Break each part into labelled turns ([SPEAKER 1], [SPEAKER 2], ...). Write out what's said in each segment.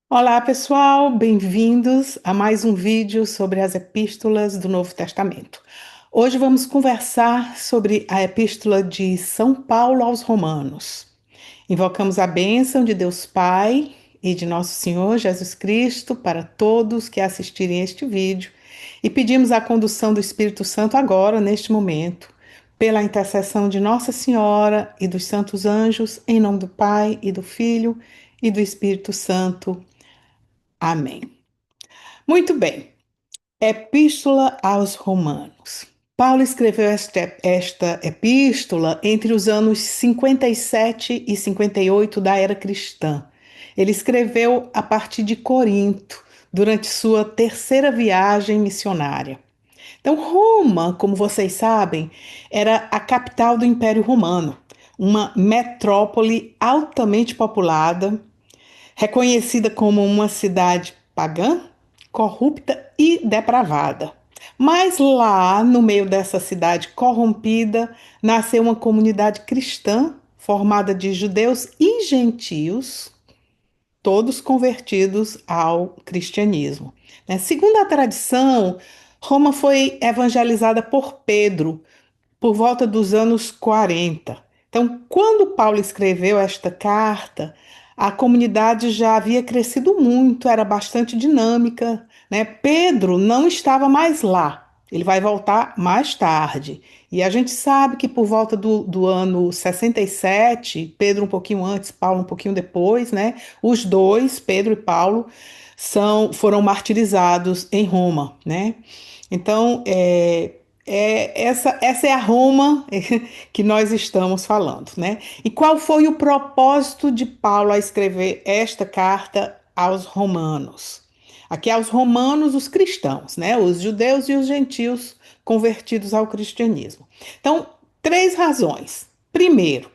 [SPEAKER 1] Olá, pessoal, bem-vindos a mais um vídeo sobre as epístolas do Novo Testamento. Hoje vamos conversar sobre a epístola de São Paulo aos Romanos. Invocamos a bênção de Deus Pai e de nosso Senhor Jesus Cristo para todos que assistirem este vídeo e pedimos a condução do Espírito Santo agora, neste momento, pela intercessão de Nossa Senhora e dos santos anjos, em nome do Pai e do Filho e do Espírito Santo. Amém. Muito bem. Epístola aos Romanos. Paulo escreveu esta epístola entre os anos 57 e 58 da era cristã. Ele escreveu a partir de Corinto, durante sua terceira viagem missionária. Então, Roma, como vocês sabem, era a capital do Império Romano, uma metrópole altamente populada, reconhecida como uma cidade pagã, corrupta e depravada. Mas lá, no meio dessa cidade corrompida, nasceu uma comunidade cristã formada de judeus e gentios, todos convertidos ao cristianismo. Segundo a tradição, Roma foi evangelizada por Pedro por volta dos anos 40. Então, quando Paulo escreveu esta carta, a comunidade já havia crescido muito, era bastante dinâmica, né? Pedro não estava mais lá, ele vai voltar mais tarde. E a gente sabe que por volta do ano 67, Pedro um pouquinho antes, Paulo um pouquinho depois, né? Os dois, Pedro e Paulo, foram martirizados em Roma, né? Então, essa é a Roma que nós estamos falando, né? E qual foi o propósito de Paulo a escrever esta carta aos romanos? Aqui aos romanos, os cristãos, né? Os judeus e os gentios convertidos ao cristianismo. Então, três razões. Primeiro,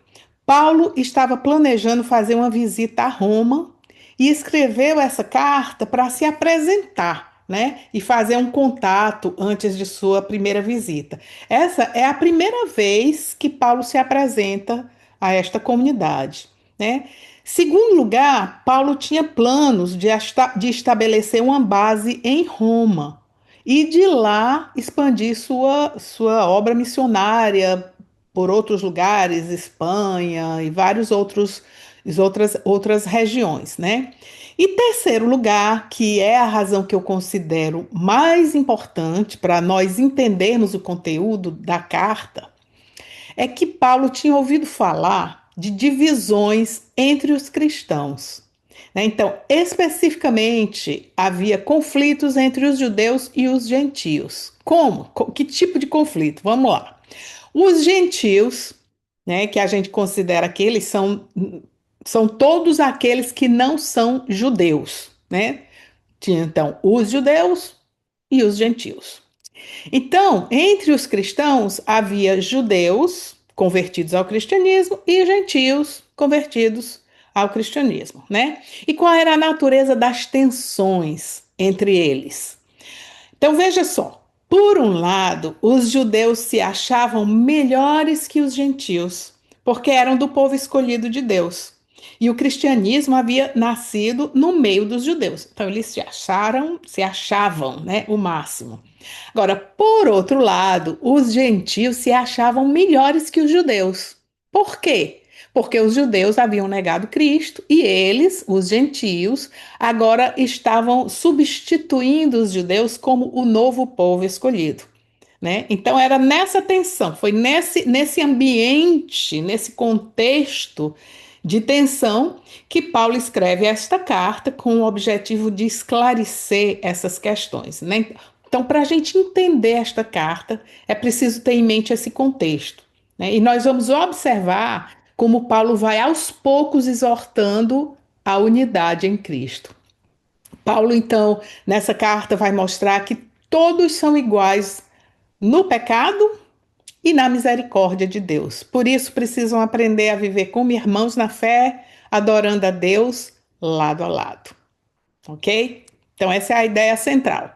[SPEAKER 1] Paulo estava planejando fazer uma visita a Roma e escreveu essa carta para se apresentar, né? E fazer um contato antes de sua primeira visita. Essa é a primeira vez que Paulo se apresenta a esta comunidade, né? Segundo lugar, Paulo tinha planos de estabelecer uma base em Roma e de lá expandir sua obra missionária por outros lugares, Espanha e vários outras regiões, né? E terceiro lugar, que é a razão que eu considero mais importante para nós entendermos o conteúdo da carta, é que Paulo tinha ouvido falar de divisões entre os cristãos, né? Então, especificamente, havia conflitos entre os judeus e os gentios. Como? Que tipo de conflito? Vamos lá. Os gentios, né, que a gente considera que eles são todos aqueles que não são judeus, né? Tinha então os judeus e os gentios. Então, entre os cristãos havia judeus convertidos ao cristianismo e gentios convertidos ao cristianismo, né? E qual era a natureza das tensões entre eles? Então veja só, por um lado, os judeus se achavam melhores que os gentios, porque eram do povo escolhido de Deus. E o cristianismo havia nascido no meio dos judeus. Então eles se achavam, né, o máximo. Agora, por outro lado, os gentios se achavam melhores que os judeus. Por quê? Porque os judeus haviam negado Cristo e eles, os gentios, agora estavam substituindo os judeus como o novo povo escolhido, né? Então era nessa tensão, foi nesse ambiente, nesse contexto de tensão que Paulo escreve esta carta com o objetivo de esclarecer essas questões, né? Então, para a gente entender esta carta, é preciso ter em mente esse contexto, né? E nós vamos observar como Paulo vai aos poucos exortando a unidade em Cristo. Paulo, então, nessa carta vai mostrar que todos são iguais no pecado e na misericórdia de Deus. Por isso, precisam aprender a viver como irmãos na fé, adorando a Deus lado a lado. Ok? Então, essa é a ideia central.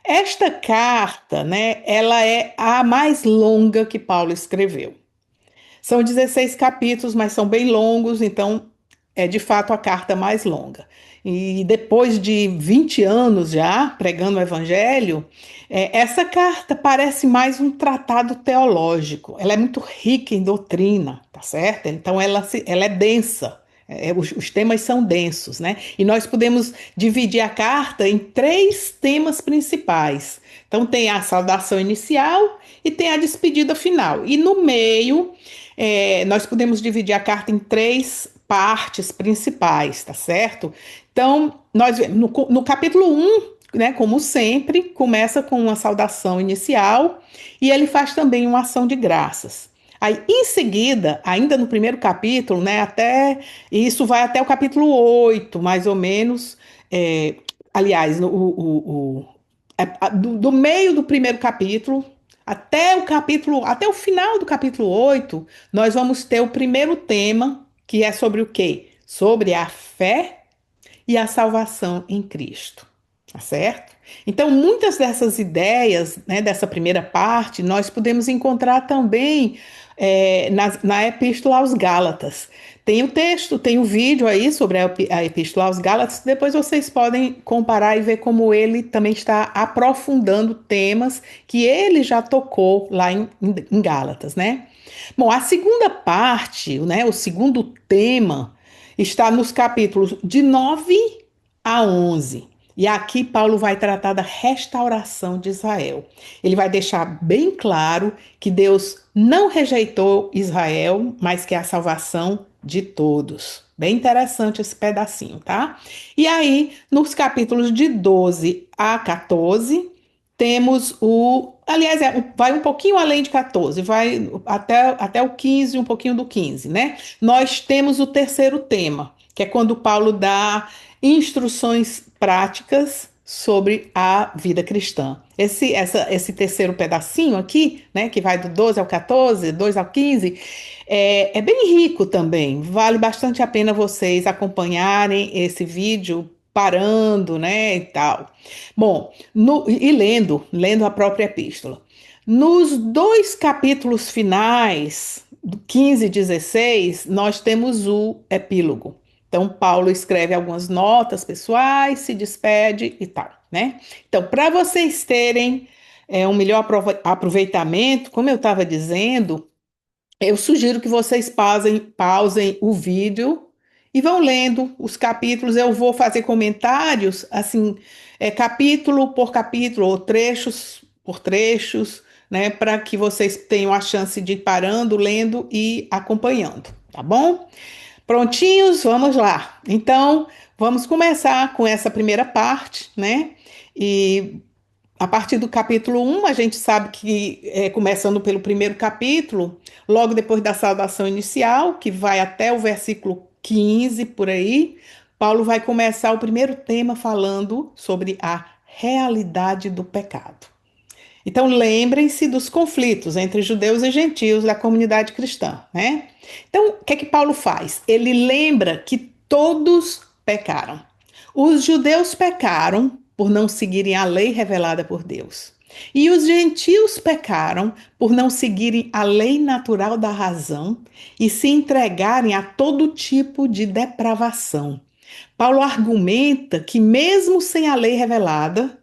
[SPEAKER 1] Esta carta, né, ela é a mais longa que Paulo escreveu. São 16 capítulos, mas são bem longos, então é de fato a carta mais longa. E depois de 20 anos já pregando o evangelho, essa carta parece mais um tratado teológico. Ela é muito rica em doutrina, tá certo? Então ela é densa. Os temas são densos, né? E nós podemos dividir a carta em três temas principais. Então tem a saudação inicial e tem a despedida final. E no meio nós podemos dividir a carta em três partes principais, tá certo? Então, no capítulo um, né, como sempre, começa com uma saudação inicial e ele faz também uma ação de graças. Aí, em seguida, ainda no primeiro capítulo, né, isso vai até o capítulo 8, mais ou menos. Aliás, do meio do primeiro capítulo até o final do capítulo 8, nós vamos ter o primeiro tema, que é sobre o quê? Sobre a fé e a salvação em Cristo, tá certo? Então, muitas dessas ideias, né, dessa primeira parte, nós podemos encontrar também na Epístola aos Gálatas. Tem o texto, tem o vídeo aí sobre a Epístola aos Gálatas, depois vocês podem comparar e ver como ele também está aprofundando temas que ele já tocou lá em Gálatas, né? Bom, a segunda parte, né, o segundo tema, está nos capítulos de 9 a 11. E aqui Paulo vai tratar da restauração de Israel. Ele vai deixar bem claro que Deus não rejeitou Israel, mas que é a salvação de todos. Bem interessante esse pedacinho, tá? E aí, nos capítulos de 12 a 14, temos o. Aliás, vai um pouquinho além de 14, vai até o 15, um pouquinho do 15, né? Nós temos o terceiro tema, que é quando Paulo dá instruções práticas sobre a vida cristã. Esse terceiro pedacinho aqui, né, que vai do 12 ao 14, 2 ao 15, é bem rico também. Vale bastante a pena vocês acompanharem esse vídeo parando, né, e tal. Bom, lendo a própria epístola. Nos dois capítulos finais, do 15 e 16, nós temos o epílogo. Então, Paulo escreve algumas notas pessoais, se despede e tal, né? Então, para vocês terem um melhor aproveitamento, como eu estava dizendo, eu sugiro que vocês pausem o vídeo e vão lendo os capítulos. Eu vou fazer comentários, assim, capítulo por capítulo, ou trechos por trechos, né, para que vocês tenham a chance de ir parando, lendo e acompanhando, tá bom? Prontinhos? Vamos lá. Então, vamos começar com essa primeira parte, né? E a partir do capítulo 1, a gente sabe que, começando pelo primeiro capítulo, logo depois da saudação inicial, que vai até o versículo 15, por aí, Paulo vai começar o primeiro tema falando sobre a realidade do pecado. Então, lembrem-se dos conflitos entre judeus e gentios da comunidade cristã, né? Então, o que é que Paulo faz? Ele lembra que todos pecaram. Os judeus pecaram por não seguirem a lei revelada por Deus. E os gentios pecaram por não seguirem a lei natural da razão e se entregarem a todo tipo de depravação. Paulo argumenta que, mesmo sem a lei revelada,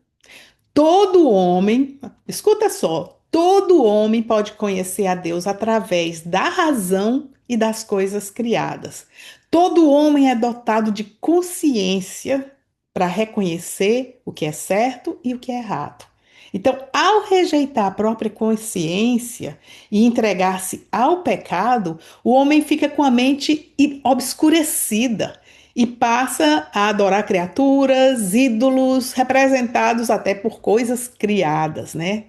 [SPEAKER 1] todo homem, escuta só, todo homem pode conhecer a Deus através da razão e das coisas criadas. Todo homem é dotado de consciência para reconhecer o que é certo e o que é errado. Então, ao rejeitar a própria consciência e entregar-se ao pecado, o homem fica com a mente obscurecida e passa a adorar criaturas, ídolos, representados até por coisas criadas, né?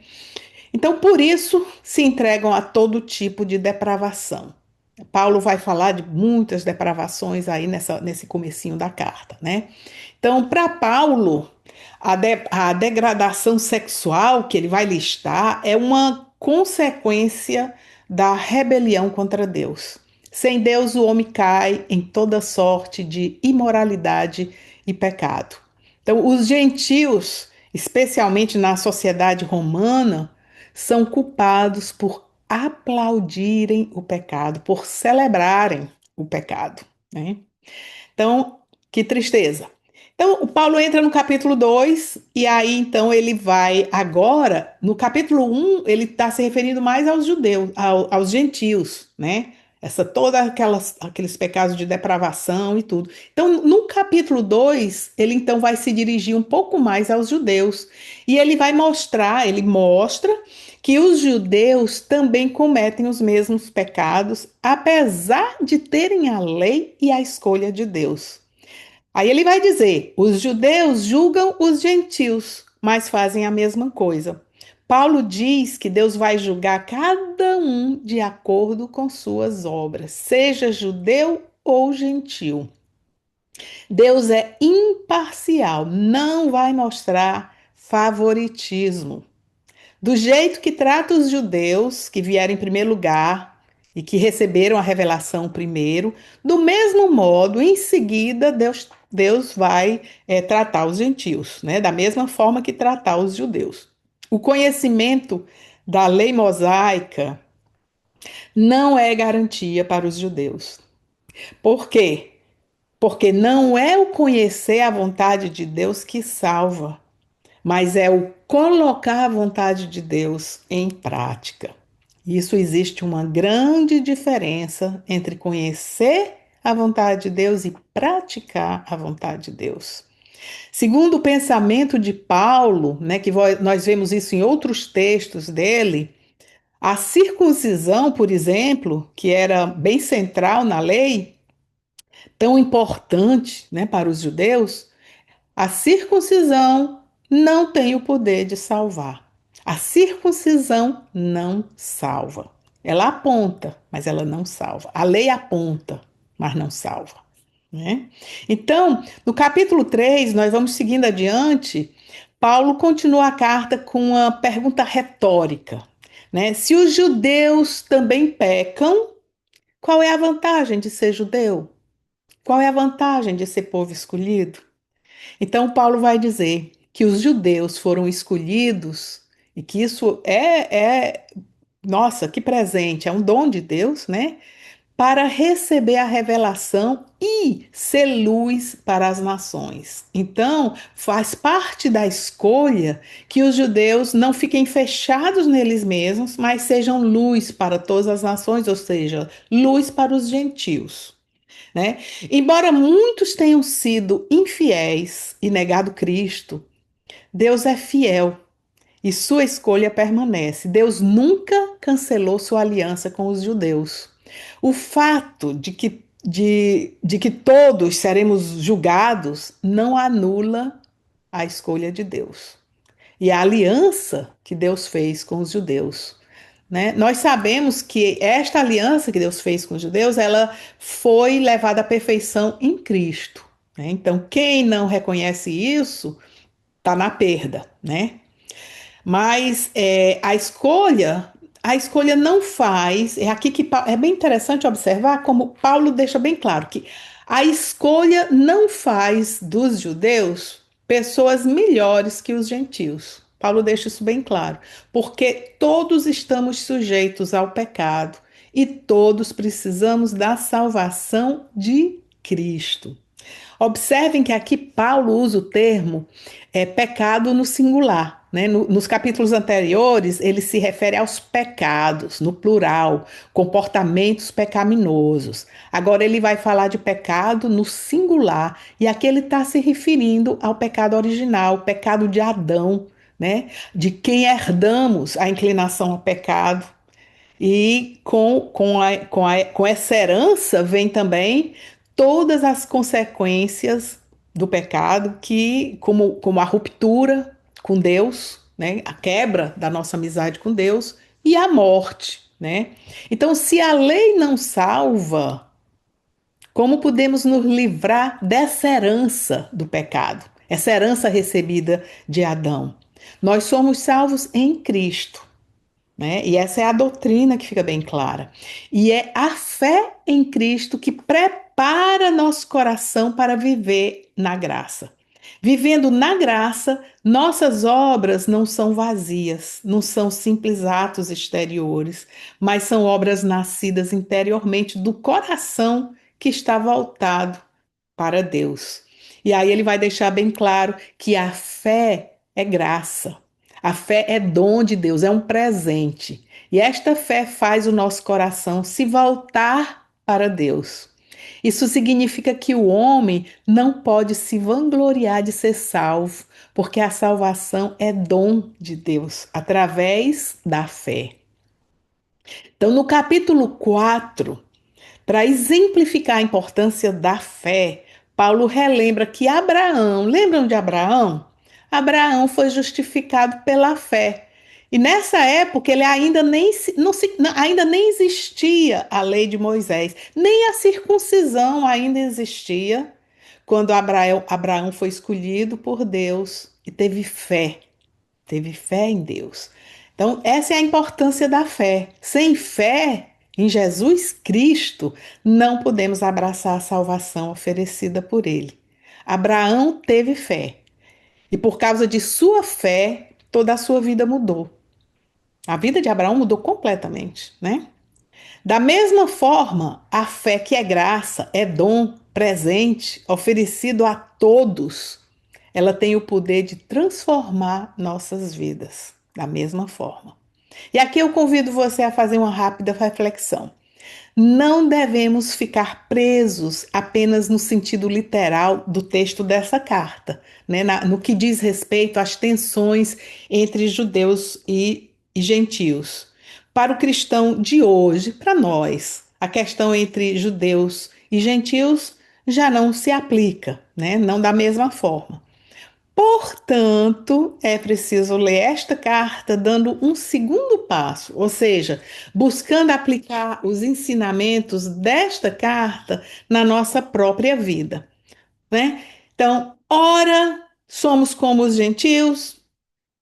[SPEAKER 1] Então, por isso, se entregam a todo tipo de depravação. Paulo vai falar de muitas depravações aí nesse comecinho da carta, né? Então, para Paulo, a degradação sexual que ele vai listar é uma consequência da rebelião contra Deus. Sem Deus, o homem cai em toda sorte de imoralidade e pecado. Então, os gentios, especialmente na sociedade romana, são culpados por aplaudirem o pecado, por celebrarem o pecado, né? Então, que tristeza. Então, o Paulo entra no capítulo 2 e aí então ele vai agora, no capítulo um ele está se referindo mais aos judeus, aos gentios, né? Essa toda aqueles pecados de depravação e tudo. Então, no capítulo 2 ele então vai se dirigir um pouco mais aos judeus e ele vai mostrar, ele mostra que os judeus também cometem os mesmos pecados, apesar de terem a lei e a escolha de Deus. Aí ele vai dizer: os judeus julgam os gentios, mas fazem a mesma coisa. Paulo diz que Deus vai julgar cada um de acordo com suas obras, seja judeu ou gentil. Deus é imparcial, não vai mostrar favoritismo. Do jeito que trata os judeus, que vieram em primeiro lugar e que receberam a revelação primeiro, do mesmo modo, em seguida, Deus vai tratar os gentios, né? Da mesma forma que tratar os judeus. O conhecimento da lei mosaica não é garantia para os judeus. Por quê? Porque não é o conhecer a vontade de Deus que salva, mas é o colocar a vontade de Deus em prática. Isso existe uma grande diferença entre conhecer a vontade de Deus e praticar a vontade de Deus. Segundo o pensamento de Paulo, né, que nós vemos isso em outros textos dele, a circuncisão, por exemplo, que era bem central na lei, tão importante, né, para os judeus, a circuncisão não tem o poder de salvar. A circuncisão não salva. Ela aponta, mas ela não salva. A lei aponta, mas não salva, né? Então, no capítulo 3, nós vamos seguindo adiante. Paulo continua a carta com uma pergunta retórica, né? Se os judeus também pecam, qual é a vantagem de ser judeu? Qual é a vantagem de ser povo escolhido? Então, Paulo vai dizer que os judeus foram escolhidos e que isso nossa, que presente, é um dom de Deus, né? Para receber a revelação e ser luz para as nações. Então, faz parte da escolha que os judeus não fiquem fechados neles mesmos, mas sejam luz para todas as nações, ou seja, luz para os gentios, né? Embora muitos tenham sido infiéis e negado Cristo, Deus é fiel e sua escolha permanece. Deus nunca cancelou sua aliança com os judeus. O fato de que todos seremos julgados não anula a escolha de Deus e a aliança que Deus fez com os judeus, né? Nós sabemos que esta aliança que Deus fez com os judeus, ela foi levada à perfeição em Cristo, né? Então, quem não reconhece isso, está na perda, né? Mas a escolha não faz. É aqui que é bem interessante observar como Paulo deixa bem claro que a escolha não faz dos judeus pessoas melhores que os gentios. Paulo deixa isso bem claro, porque todos estamos sujeitos ao pecado e todos precisamos da salvação de Cristo. Observem que aqui Paulo usa o termo pecado no singular, né? Nos capítulos anteriores, ele se refere aos pecados, no plural, comportamentos pecaminosos. Agora ele vai falar de pecado no singular, e aqui ele está se referindo ao pecado original, o pecado de Adão, né? De quem herdamos a inclinação ao pecado. E com essa herança vem também todas as consequências do pecado, que, como a ruptura com Deus, né, a quebra da nossa amizade com Deus e a morte, né? Então, se a lei não salva, como podemos nos livrar dessa herança do pecado, essa herança recebida de Adão? Nós somos salvos em Cristo, né? E essa é a doutrina que fica bem clara. E é a fé em Cristo que prepara nosso coração para viver na graça. Vivendo na graça, nossas obras não são vazias, não são simples atos exteriores, mas são obras nascidas interiormente do coração que está voltado para Deus. E aí ele vai deixar bem claro que a fé é graça. A fé é dom de Deus, é um presente. E esta fé faz o nosso coração se voltar para Deus. Isso significa que o homem não pode se vangloriar de ser salvo, porque a salvação é dom de Deus, através da fé. Então, no capítulo 4, para exemplificar a importância da fé, Paulo relembra que Abraão, lembram de Abraão? Abraão foi justificado pela fé. E nessa época ele ainda nem, ainda nem existia a lei de Moisés, nem a circuncisão ainda existia quando Abraão foi escolhido por Deus e teve fé em Deus. Então, essa é a importância da fé. Sem fé em Jesus Cristo, não podemos abraçar a salvação oferecida por ele. Abraão teve fé, e por causa de sua fé, toda a sua vida mudou. A vida de Abraão mudou completamente, né? Da mesma forma, a fé que é graça, é dom, presente, oferecido a todos, ela tem o poder de transformar nossas vidas. Da mesma forma. E aqui eu convido você a fazer uma rápida reflexão. Não devemos ficar presos apenas no sentido literal do texto dessa carta, né? No que diz respeito às tensões entre judeus e gentios. Para o cristão de hoje, para nós, a questão entre judeus e gentios já não se aplica, né? Não da mesma forma. Portanto, é preciso ler esta carta dando um segundo passo, ou seja, buscando aplicar os ensinamentos desta carta na nossa própria vida, né? Então, ora somos como os gentios,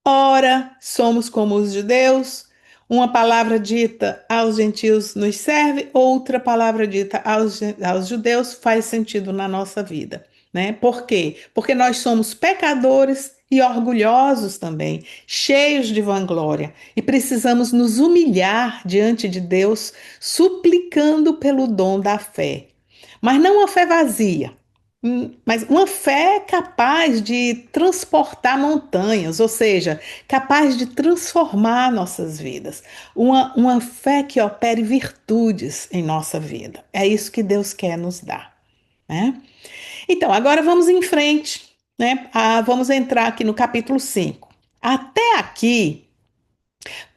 [SPEAKER 1] ora, somos como os judeus. Uma palavra dita aos gentios nos serve, outra palavra dita aos judeus faz sentido na nossa vida, né? Por quê? Porque nós somos pecadores e orgulhosos também, cheios de vanglória, e precisamos nos humilhar diante de Deus, suplicando pelo dom da fé. Mas não uma fé vazia, mas uma fé capaz de transportar montanhas, ou seja, capaz de transformar nossas vidas. Uma fé que opere virtudes em nossa vida. É isso que Deus quer nos dar, né? Então, agora vamos em frente, né? Vamos entrar aqui no capítulo 5. Até aqui,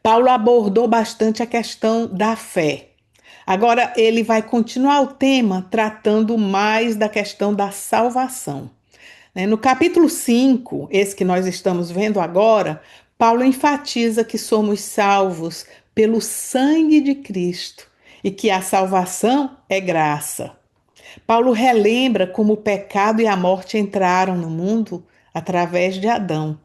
[SPEAKER 1] Paulo abordou bastante a questão da fé. Agora ele vai continuar o tema tratando mais da questão da salvação. No capítulo 5, esse que nós estamos vendo agora, Paulo enfatiza que somos salvos pelo sangue de Cristo e que a salvação é graça. Paulo relembra como o pecado e a morte entraram no mundo através de Adão.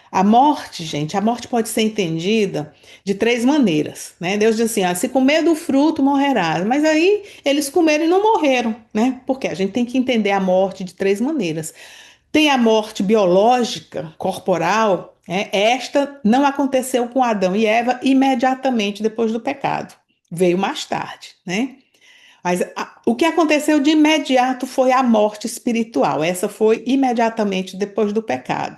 [SPEAKER 1] A morte, gente, a morte pode ser entendida de três maneiras, né? Deus diz assim, se comer do fruto morrerás, mas aí eles comeram e não morreram, né? Porque a gente tem que entender a morte de três maneiras. Tem a morte biológica, corporal, né? Esta não aconteceu com Adão e Eva imediatamente depois do pecado, veio mais tarde, né? Mas o que aconteceu de imediato foi a morte espiritual. Essa foi imediatamente depois do pecado.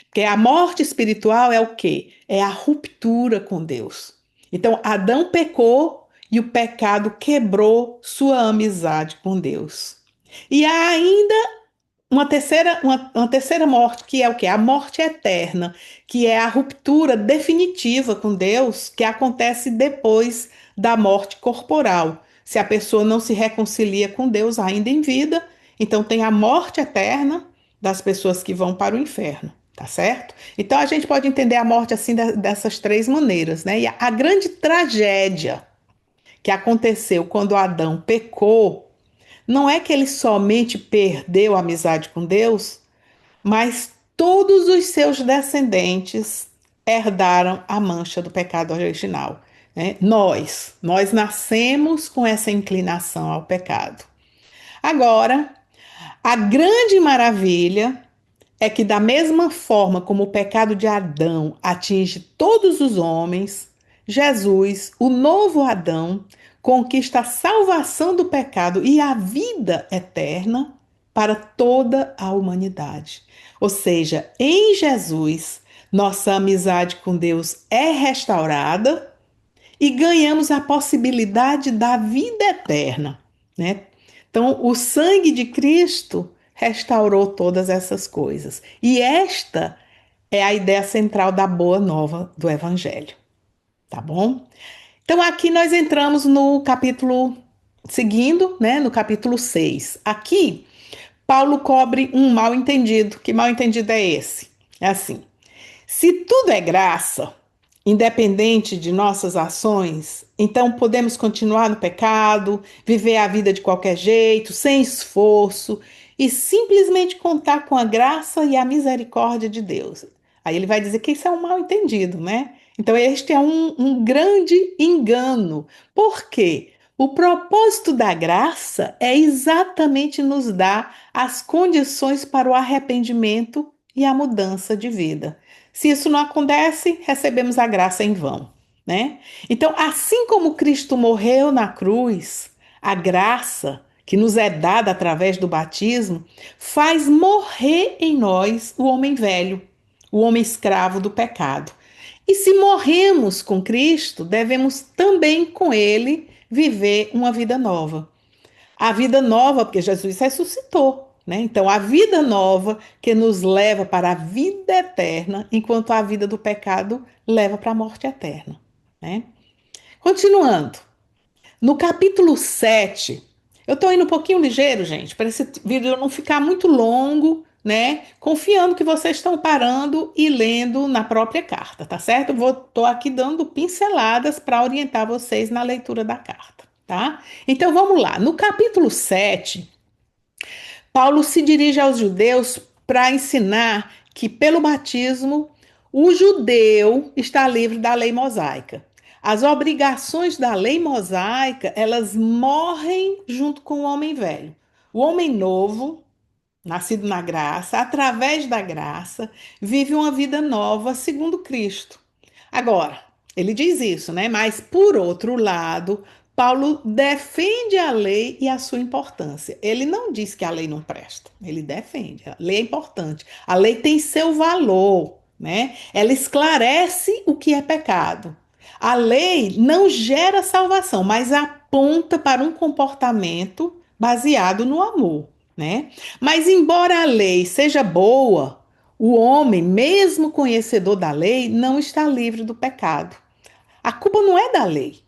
[SPEAKER 1] Porque a morte espiritual é o quê? É a ruptura com Deus. Então, Adão pecou e o pecado quebrou sua amizade com Deus. E há ainda uma terceira morte, que é o quê? A morte eterna, que é a ruptura definitiva com Deus, que acontece depois da morte corporal. Se a pessoa não se reconcilia com Deus ainda em vida, então tem a morte eterna das pessoas que vão para o inferno, tá certo? Então a gente pode entender a morte assim dessas três maneiras, né? E a grande tragédia que aconteceu quando Adão pecou não é que ele somente perdeu a amizade com Deus, mas todos os seus descendentes herdaram a mancha do pecado original, né? Nós nascemos com essa inclinação ao pecado. Agora, a grande maravilha é que, da mesma forma como o pecado de Adão atinge todos os homens, Jesus, o novo Adão, conquista a salvação do pecado e a vida eterna para toda a humanidade. Ou seja, em Jesus, nossa amizade com Deus é restaurada e ganhamos a possibilidade da vida eterna, né? Então, o sangue de Cristo restaurou todas essas coisas. E esta é a ideia central da boa nova do Evangelho, tá bom? Então, aqui nós entramos no capítulo seguindo, né? No capítulo 6. Aqui, Paulo cobre um mal entendido. Que mal entendido é esse? É assim: se tudo é graça, independente de nossas ações, então podemos continuar no pecado, viver a vida de qualquer jeito, sem esforço e simplesmente contar com a graça e a misericórdia de Deus. Aí ele vai dizer que isso é um mal entendido, né? Então, este é um grande engano. Por quê? O propósito da graça é exatamente nos dar as condições para o arrependimento e a mudança de vida. Se isso não acontece, recebemos a graça em vão, né? Então, assim como Cristo morreu na cruz, a graça que nos é dada através do batismo faz morrer em nós o homem velho, o homem escravo do pecado. E se morremos com Cristo, devemos também com ele viver uma vida nova. A vida nova, porque Jesus ressuscitou, né? Então, a vida nova que nos leva para a vida eterna, enquanto a vida do pecado leva para a morte eterna, né? Continuando, no capítulo 7, eu estou indo um pouquinho ligeiro, gente, para esse vídeo não ficar muito longo, né? Confiando que vocês estão parando e lendo na própria carta, tá certo? Estou aqui dando pinceladas para orientar vocês na leitura da carta, tá? Então vamos lá. No capítulo 7, Paulo se dirige aos judeus para ensinar que, pelo batismo, o judeu está livre da lei mosaica. As obrigações da lei mosaica, elas morrem junto com o homem velho. O homem novo, nascido na graça, através da graça, vive uma vida nova segundo Cristo. Agora, ele diz isso, né? Mas, por outro lado, Paulo defende a lei e a sua importância. Ele não diz que a lei não presta, ele defende. A lei é importante. A lei tem seu valor, né? Ela esclarece o que é pecado. A lei não gera salvação, mas aponta para um comportamento baseado no amor, né? Mas embora a lei seja boa, o homem, mesmo conhecedor da lei, não está livre do pecado. A culpa não é da lei,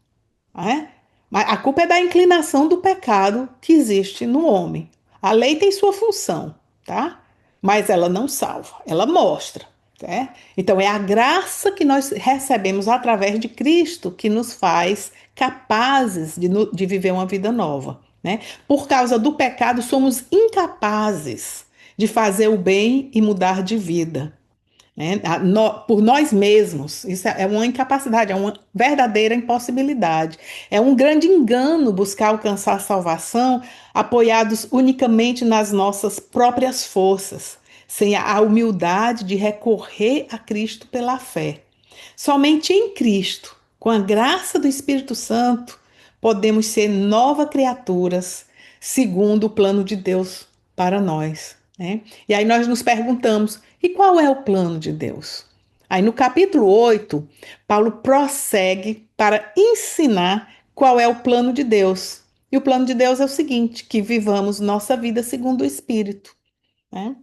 [SPEAKER 1] né? Mas a culpa é da inclinação do pecado que existe no homem. A lei tem sua função, tá? Mas ela não salva, ela mostra, né? Então é a graça que nós recebemos através de Cristo que nos faz capazes de viver uma vida nova, né? Por causa do pecado, somos incapazes de fazer o bem e mudar de vida, né? Por nós mesmos. Isso é uma incapacidade, é uma verdadeira impossibilidade. É um grande engano buscar alcançar a salvação apoiados unicamente nas nossas próprias forças, sem a humildade de recorrer a Cristo pela fé. Somente em Cristo, com a graça do Espírito Santo, podemos ser novas criaturas, segundo o plano de Deus para nós, né? E aí nós nos perguntamos: e qual é o plano de Deus? Aí no capítulo 8, Paulo prossegue para ensinar qual é o plano de Deus. E o plano de Deus é o seguinte: que vivamos nossa vida segundo o Espírito, né?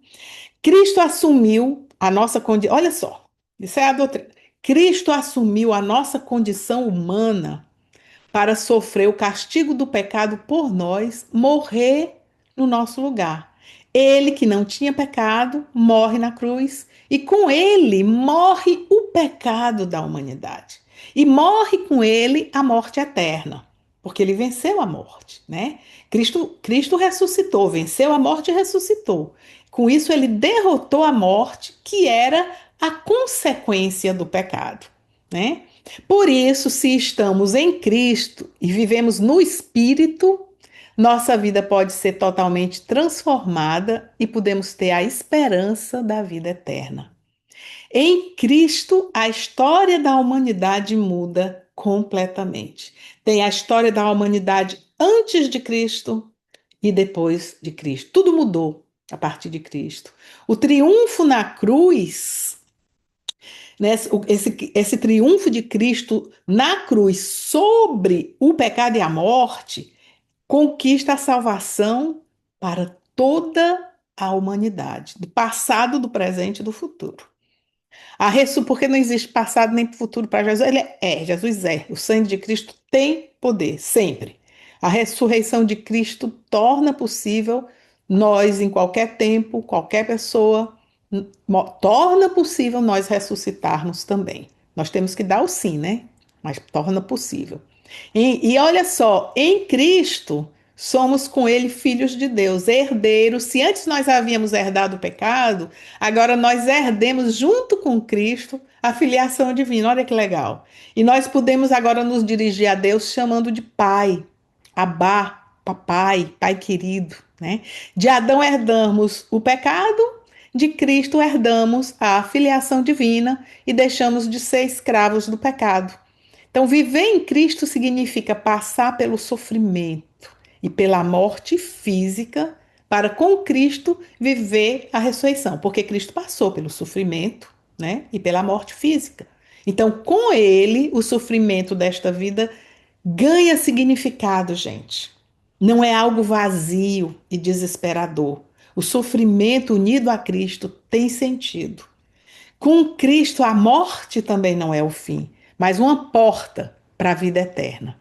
[SPEAKER 1] Cristo assumiu a nossa condição. Olha só, isso é a doutrina. Cristo assumiu a nossa condição humana para sofrer o castigo do pecado por nós, morrer no nosso lugar. Ele que não tinha pecado, morre na cruz e com ele morre o pecado da humanidade. E morre com ele a morte eterna, porque ele venceu a morte, né? Cristo ressuscitou, venceu a morte e ressuscitou. Com isso ele derrotou a morte, que era a consequência do pecado, né? Por isso, se estamos em Cristo e vivemos no Espírito, nossa vida pode ser totalmente transformada e podemos ter a esperança da vida eterna. Em Cristo, a história da humanidade muda completamente. Tem a história da humanidade antes de Cristo e depois de Cristo. Tudo mudou a partir de Cristo. O triunfo na cruz, né, esse triunfo de Cristo na cruz sobre o pecado e a morte, conquista a salvação para toda a humanidade, do passado, do presente e do futuro. Porque não existe passado nem futuro para Jesus. Jesus é. O sangue de Cristo tem poder, sempre. A ressurreição de Cristo torna possível nós, em qualquer tempo, qualquer pessoa, torna possível nós ressuscitarmos também. Nós temos que dar o sim, né? Mas torna possível. E olha só, em Cristo somos com ele filhos de Deus, herdeiros. Se antes nós havíamos herdado o pecado, agora nós herdemos junto com Cristo a filiação divina. Olha que legal. E nós podemos agora nos dirigir a Deus chamando de Pai, Abá, Papai, Pai querido, né? De Adão herdamos o pecado, de Cristo herdamos a filiação divina e deixamos de ser escravos do pecado. Então, viver em Cristo significa passar pelo sofrimento e pela morte física para com Cristo viver a ressurreição, porque Cristo passou pelo sofrimento, né, e pela morte física. Então, com ele, o sofrimento desta vida ganha significado, gente. Não é algo vazio e desesperador. O sofrimento unido a Cristo tem sentido. Com Cristo, a morte também não é o fim, mas uma porta para a vida eterna.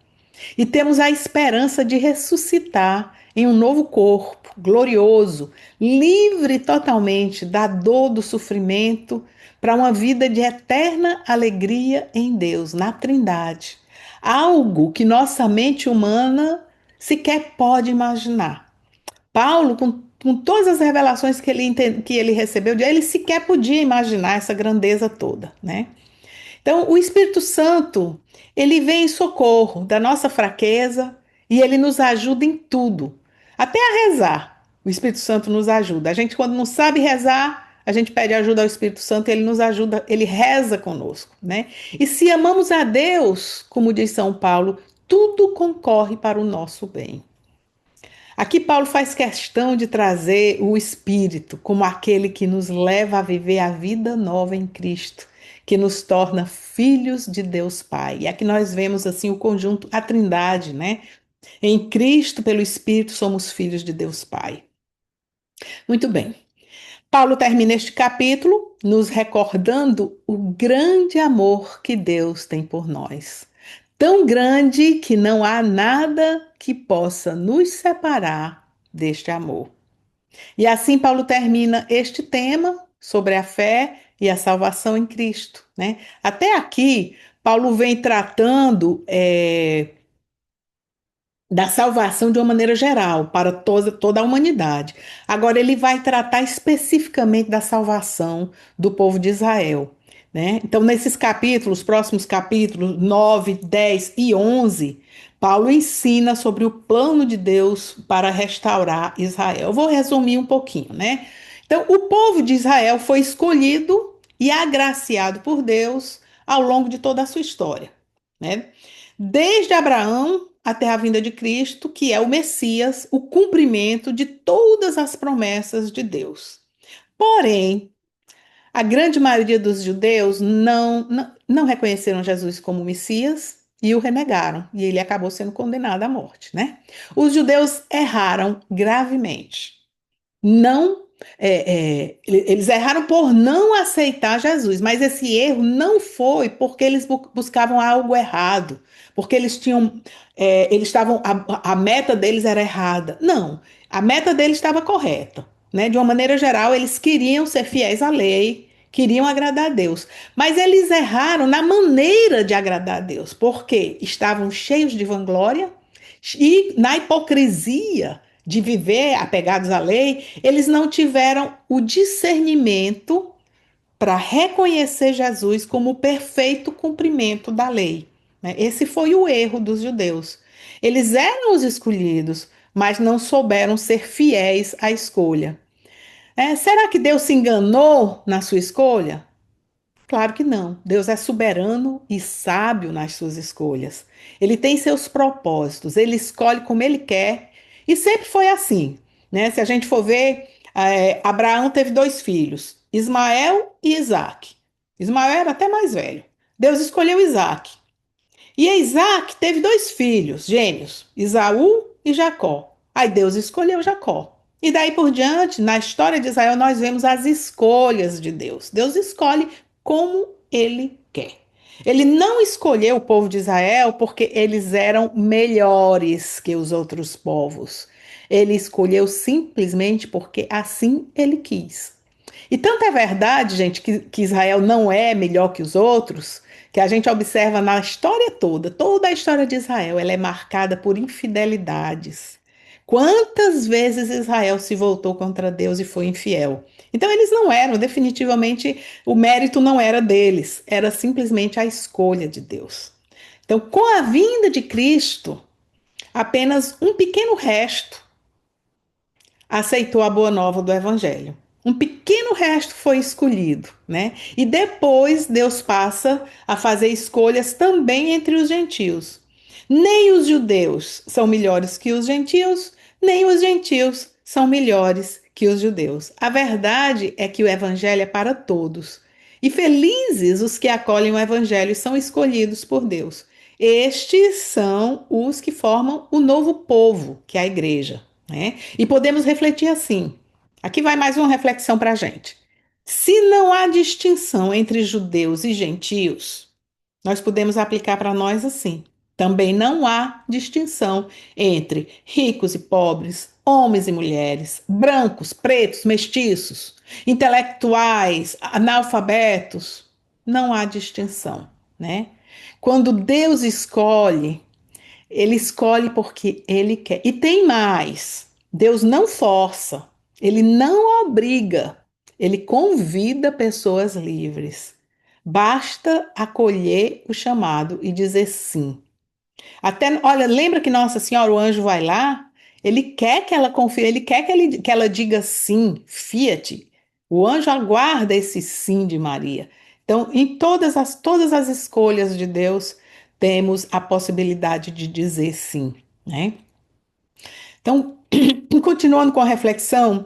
[SPEAKER 1] E temos a esperança de ressuscitar em um novo corpo glorioso, livre totalmente da dor, do sofrimento, para uma vida de eterna alegria em Deus, na Trindade. Algo que nossa mente humana sequer pode imaginar. Paulo, com todas as revelações que ele recebeu, ele sequer podia imaginar essa grandeza toda, né? Então, o Espírito Santo, ele vem em socorro da nossa fraqueza e ele nos ajuda em tudo, até a rezar. O Espírito Santo nos ajuda. A gente, quando não sabe rezar, a gente pede ajuda ao Espírito Santo, ele nos ajuda, ele reza conosco, né? E se amamos a Deus, como diz São Paulo, tudo concorre para o nosso bem. Aqui Paulo faz questão de trazer o Espírito como aquele que nos leva a viver a vida nova em Cristo, que nos torna filhos de Deus Pai. E aqui nós vemos assim o conjunto, a Trindade, né? Em Cristo, pelo Espírito, somos filhos de Deus Pai. Muito bem. Paulo termina este capítulo nos recordando o grande amor que Deus tem por nós. Tão grande que não há nada que possa nos separar deste amor. E assim Paulo termina este tema sobre a fé e a salvação em Cristo, né? Até aqui, Paulo vem tratando da salvação de uma maneira geral, para toda a humanidade. Agora, ele vai tratar especificamente da salvação do povo de Israel, né? Então, nesses capítulos, próximos capítulos 9, 10 e 11, Paulo ensina sobre o plano de Deus para restaurar Israel. Eu vou resumir um pouquinho, né? Então, o povo de Israel foi escolhido e agraciado por Deus ao longo de toda a sua história, né? Desde Abraão até a vinda de Cristo, que é o Messias, o cumprimento de todas as promessas de Deus. Porém, a grande maioria dos judeus não reconheceram Jesus como Messias e o renegaram, e ele acabou sendo condenado à morte, né? Os judeus erraram gravemente. Não, eles erraram por não aceitar Jesus, mas esse erro não foi porque eles buscavam algo errado, porque eles estavam, a meta deles era errada. Não, a meta deles estava correta, né? De uma maneira geral, eles queriam ser fiéis à lei, queriam agradar a Deus, mas eles erraram na maneira de agradar a Deus, porque estavam cheios de vanglória e na hipocrisia de viver apegados à lei, eles não tiveram o discernimento para reconhecer Jesus como o perfeito cumprimento da lei, né? Esse foi o erro dos judeus. Eles eram os escolhidos, mas não souberam ser fiéis à escolha. Será que Deus se enganou na sua escolha? Claro que não. Deus é soberano e sábio nas suas escolhas. Ele tem seus propósitos, ele escolhe como ele quer E sempre foi assim, né? Se a gente for ver, Abraão teve dois filhos, Ismael e Isaque. Ismael era até mais velho. Deus escolheu Isaque. E Isaac teve dois filhos, gêmeos, Esaú e Jacó. Aí Deus escolheu Jacó. E daí por diante, na história de Israel, nós vemos as escolhas de Deus. Deus escolhe como ele quer. Ele não escolheu o povo de Israel porque eles eram melhores que os outros povos. Ele escolheu simplesmente porque assim ele quis. E tanto é verdade, gente, que Israel não é melhor que os outros, que a gente observa na história toda, toda a história de Israel, ela é marcada por infidelidades. Quantas vezes Israel se voltou contra Deus e foi infiel? Então eles não eram, definitivamente, o mérito não era deles, era simplesmente a escolha de Deus. Então, com a vinda de Cristo, apenas um pequeno resto aceitou a boa nova do evangelho. Um pequeno resto foi escolhido, né? E depois Deus passa a fazer escolhas também entre os gentios. Nem os judeus são melhores que os gentios, nem os gentios são melhores que os judeus. A verdade é que o evangelho é para todos. E felizes os que acolhem o evangelho e são escolhidos por Deus. Estes são os que formam o novo povo, que é a igreja, né? E podemos refletir assim. Aqui vai mais uma reflexão para a gente. Se não há distinção entre judeus e gentios, nós podemos aplicar para nós assim. Também não há distinção entre ricos e pobres, homens e mulheres, brancos, pretos, mestiços, intelectuais, analfabetos. Não há distinção, né? Quando Deus escolhe, ele escolhe porque ele quer. E tem mais. Deus não força, ele não obriga, ele convida pessoas livres. Basta acolher o chamado e dizer sim. Até, olha, lembra que Nossa Senhora, o anjo vai lá, ele quer que ela confie, ele quer que ela diga sim, fiat. O anjo aguarda esse sim de Maria. Então, em todas as escolhas de Deus, temos a possibilidade de dizer sim, né? Então, continuando com a reflexão,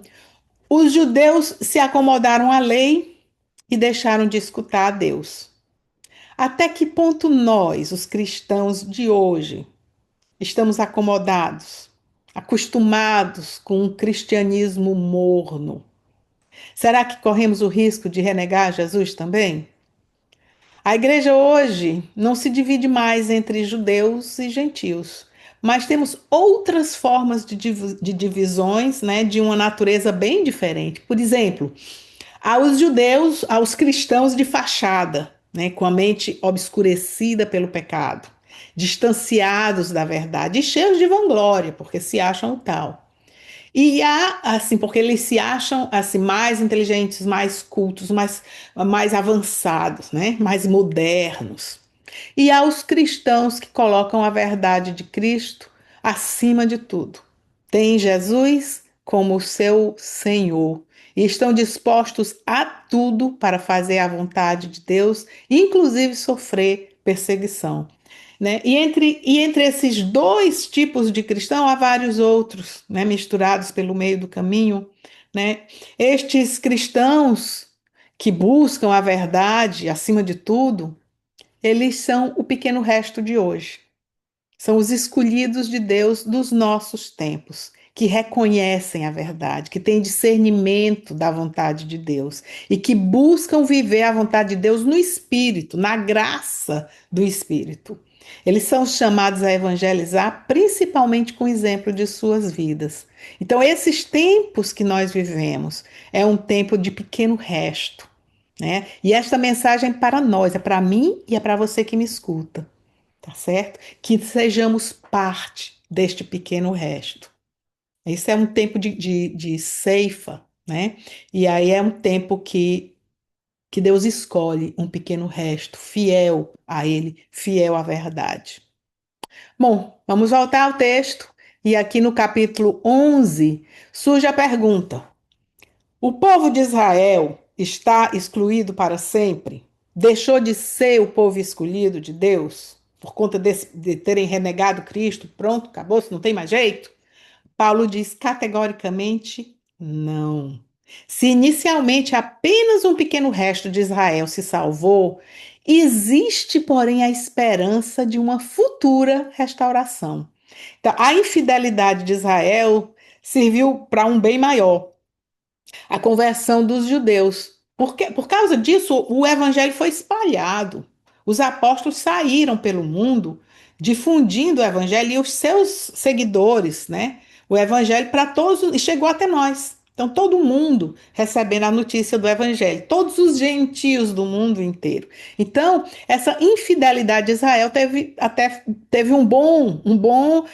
[SPEAKER 1] os judeus se acomodaram à lei e deixaram de escutar a Deus. Até que ponto nós, os cristãos de hoje, estamos acomodados, acostumados com um cristianismo morno? Será que corremos o risco de renegar Jesus também? A igreja hoje não se divide mais entre judeus e gentios, mas temos outras formas de divisões, né, de uma natureza bem diferente. Por exemplo, aos judeus, aos cristãos de fachada, né, com a mente obscurecida pelo pecado, distanciados da verdade e cheios de vanglória, porque se acham tal. E há, assim, porque eles se acham assim mais inteligentes, mais cultos, mais avançados, né? Mais modernos. E há os cristãos que colocam a verdade de Cristo acima de tudo. Tem Jesus como o seu Senhor e estão dispostos a tudo para fazer a vontade de Deus, inclusive sofrer perseguição. Né? E entre esses dois tipos de cristão, há vários outros, né, misturados pelo meio do caminho. Né? Estes cristãos que buscam a verdade acima de tudo, eles são o pequeno resto de hoje. São os escolhidos de Deus dos nossos tempos, que reconhecem a verdade, que têm discernimento da vontade de Deus e que buscam viver a vontade de Deus no Espírito, na graça do Espírito. Eles são chamados a evangelizar principalmente com o exemplo de suas vidas. Então, esses tempos que nós vivemos é um tempo de pequeno resto, né? E esta mensagem é para nós, é para mim e é para você que me escuta, tá certo? Que sejamos parte deste pequeno resto. Isso é um tempo de ceifa, né? E aí é um tempo que Deus escolhe um pequeno resto, fiel a Ele, fiel à verdade. Bom, vamos voltar ao texto. E aqui no capítulo 11 surge a pergunta: o povo de Israel está excluído para sempre? Deixou de ser o povo escolhido de Deus por conta de terem renegado Cristo? Pronto, acabou, não tem mais jeito? Paulo diz categoricamente não. Se inicialmente apenas um pequeno resto de Israel se salvou, existe, porém, a esperança de uma futura restauração. Então, a infidelidade de Israel serviu para um bem maior, a conversão dos judeus. Por causa disso, o evangelho foi espalhado. Os apóstolos saíram pelo mundo difundindo o evangelho e os seus seguidores, né? O evangelho para todos e chegou até nós. Então, todo mundo recebendo a notícia do evangelho, todos os gentios do mundo inteiro. Então, essa infidelidade de Israel teve um bom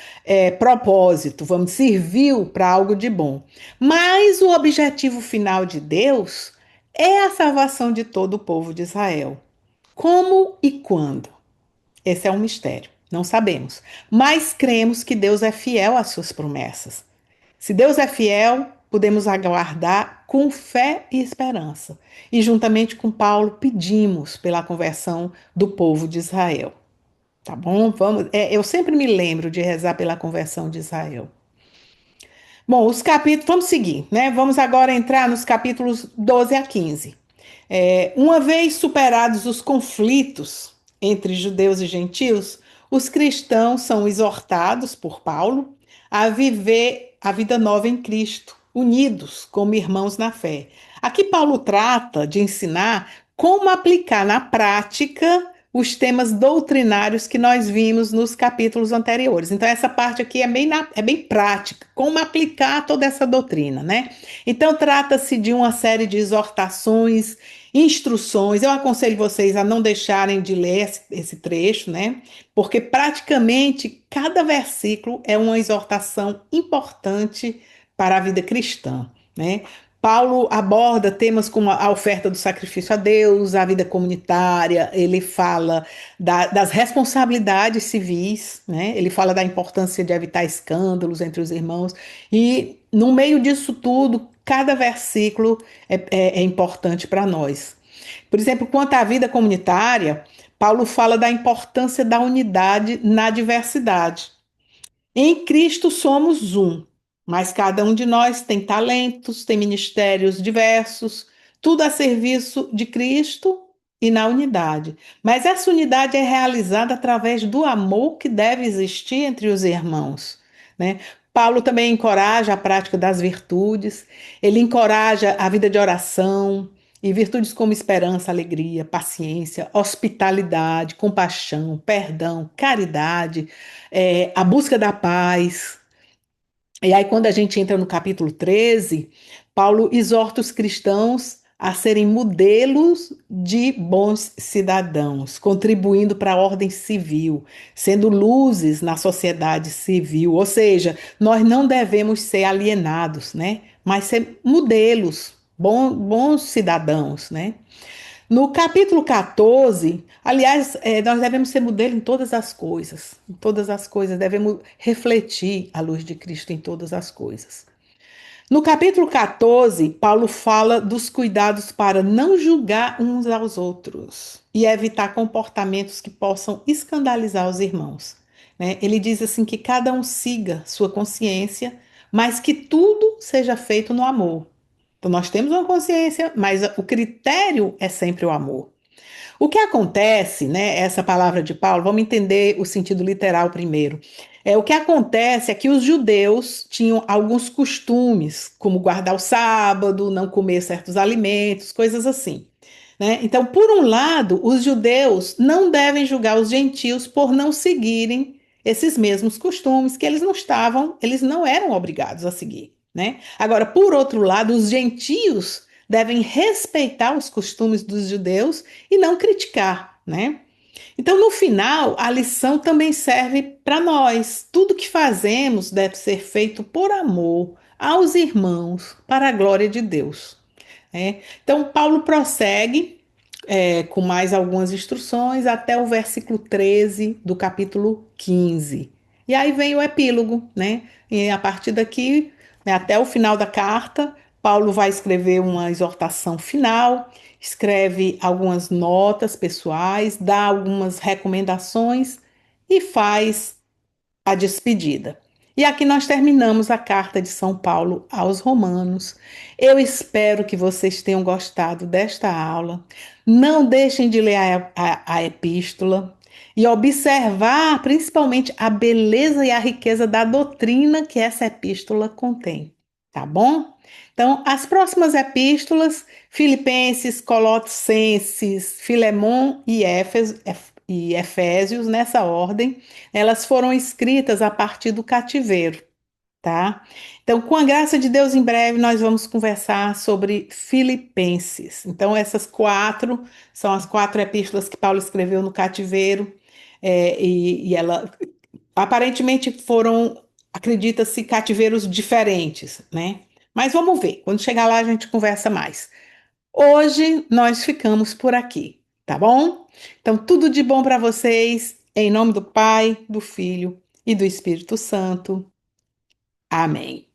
[SPEAKER 1] propósito, vamos, serviu para algo de bom. Mas o objetivo final de Deus é a salvação de todo o povo de Israel. Como e quando? Esse é um mistério. Não sabemos. Mas cremos que Deus é fiel às suas promessas. Se Deus é fiel, podemos aguardar com fé e esperança. E juntamente com Paulo, pedimos pela conversão do povo de Israel. Tá bom? Eu sempre me lembro de rezar pela conversão de Israel. Bom, os capítulos, vamos seguir, né? Vamos agora entrar nos capítulos 12 a 15. Uma vez superados os conflitos entre judeus e gentios, os cristãos são exortados por Paulo a viver a vida nova em Cristo, unidos como irmãos na fé. Aqui Paulo trata de ensinar como aplicar na prática os temas doutrinários que nós vimos nos capítulos anteriores. Então, essa parte aqui é bem prática, como aplicar toda essa doutrina, né? Então, trata-se de uma série de exortações, instruções. Eu aconselho vocês a não deixarem de ler esse trecho, né? Porque praticamente cada versículo é uma exortação importante para a vida cristã, né? Paulo aborda temas como a oferta do sacrifício a Deus, a vida comunitária, ele fala das responsabilidades civis, né? Ele fala da importância de evitar escândalos entre os irmãos, e no meio disso tudo, cada versículo é importante para nós. Por exemplo, quanto à vida comunitária, Paulo fala da importância da unidade na diversidade. Em Cristo somos um, mas cada um de nós tem talentos, tem ministérios diversos, tudo a serviço de Cristo e na unidade. Mas essa unidade é realizada através do amor que deve existir entre os irmãos, né? Paulo também encoraja a prática das virtudes, ele encoraja a vida de oração, e virtudes como esperança, alegria, paciência, hospitalidade, compaixão, perdão, caridade, a busca da paz. E aí, quando a gente entra no capítulo 13, Paulo exorta os cristãos a serem modelos de bons cidadãos, contribuindo para a ordem civil, sendo luzes na sociedade civil. Ou seja, nós não devemos ser alienados, né? Mas ser modelos, bons cidadãos, né? No capítulo 14, aliás, nós devemos ser modelo em todas as coisas, devemos refletir a luz de Cristo em todas as coisas. No capítulo 14, Paulo fala dos cuidados para não julgar uns aos outros e evitar comportamentos que possam escandalizar os irmãos, né? Ele diz assim que cada um siga sua consciência, mas que tudo seja feito no amor. Então, nós temos uma consciência, mas o critério é sempre o amor. O que acontece, né? Essa palavra de Paulo, vamos entender o sentido literal primeiro. O que acontece é que os judeus tinham alguns costumes, como guardar o sábado, não comer certos alimentos, coisas assim, né? Então, por um lado, os judeus não devem julgar os gentios por não seguirem esses mesmos costumes que eles não eram obrigados a seguir, né? Agora, por outro lado, os gentios devem respeitar os costumes dos judeus e não criticar, né? Então, no final, a lição também serve para nós. Tudo que fazemos deve ser feito por amor aos irmãos, para a glória de Deus, né? Então, Paulo prossegue com mais algumas instruções até o versículo 13 do capítulo 15. E aí vem o epílogo, né? E a partir daqui, né, até o final da carta, Paulo vai escrever uma exortação final, escreve algumas notas pessoais, dá algumas recomendações e faz a despedida. E aqui nós terminamos a carta de São Paulo aos Romanos. Eu espero que vocês tenham gostado desta aula. Não deixem de ler a epístola e observar principalmente a beleza e a riqueza da doutrina que essa epístola contém, tá bom? Então, as próximas epístolas, Filipenses, Colossenses, Filemon e Efésios, nessa ordem, elas foram escritas a partir do cativeiro, tá? Então, com a graça de Deus, em breve nós vamos conversar sobre Filipenses. Então, essas quatro são as quatro epístolas que Paulo escreveu no cativeiro, e ela aparentemente foram, acredita-se, cativeiros diferentes, né? Mas vamos ver. Quando chegar lá, a gente conversa mais. Hoje nós ficamos por aqui, tá bom? Então, tudo de bom para vocês, em nome do Pai, do Filho e do Espírito Santo. Amém.